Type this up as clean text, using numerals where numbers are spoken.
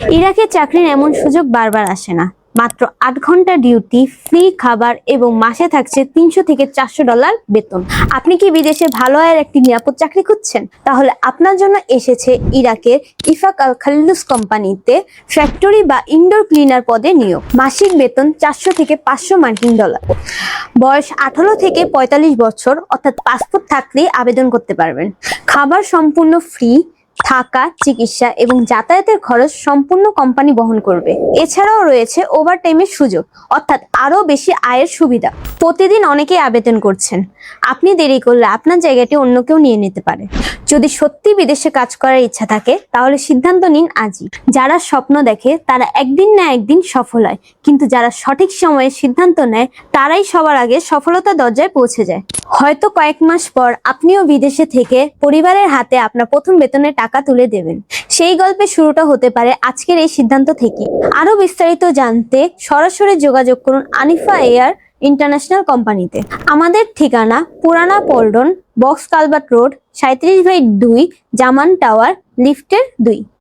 ইরাকে চাকরির এমন সুযোগ বারবার আসে না। মাত্র ৮ ঘন্টা ডিউটি, ফ্রি খাবার এবং মাসে থাকছে $৩০০ থেকে $৪০০ বেতন। আপনি কি বিদেশে ভালো আয়ের একটি নিরাপদ চাকরি খুঁজছেন? তাহলে আপনার জন্য এসেছে ইরাকের ইফাক আল খালিলুস কোম্পানিতে ফ্যাক্টরি বা ইনডোর ক্লিনার পদে নিয়োগ। মাসিক বেতন $৪০০ থেকে $৫০০ বয়স ১৮ থেকে ৪৫ বছর, অর্থাৎ পাসপোর্ট থাকলেই আবেদন করতে পারবেন। খাবার সম্পূর্ণ ফ্রি, থাকা, চিকিৎসা এবং যাতায়াতের খরচ সম্পূর্ণ কোম্পানি বহন করবে। এছাড়াও রয়েছে ওভারটাইমের সুযোগ, অর্থাৎ আরো বেশি আয়ের সুবিধা। প্রতিদিন অনেকেই আবেদন করছেন। আপনি দেরি করলে আপনার জায়গাটি অন্য কেউ নিয়ে নিতে পারে। যদি সত্যি বিদেশে কাজ করার ইচ্ছা থাকে তাহলে সিদ্ধান্ত নিন আজই। যারা স্বপ্ন দেখে তারা একদিন না একদিন সফল হয়, কিন্তু যারা সঠিক সময়ে সিদ্ধান্ত নেয় তারাই সবার আগে সফলতার দরজায় পৌঁছে যায়। হয়তো কয়েক মাস পর আপনিও বিদেশে থেকে পরিবারের হাতে আপনার প্রথম বেতনের টাকা তুলে দেবেন। সেই গল্পের শুরুটা হতে পারে আজকের এই সিদ্ধান্ত থেকে। আরো বিস্তারিত জানতে সরাসরি যোগাযোগ করুন আনিফা এয়ার ইন্টারন্যাশনাল কোম্পানিতে। আমাদের ঠিকানা পুরানা পল্টন, বক্স কালভার্ট রোড, 37/2, জামান টাওয়ার, লিফটের 2।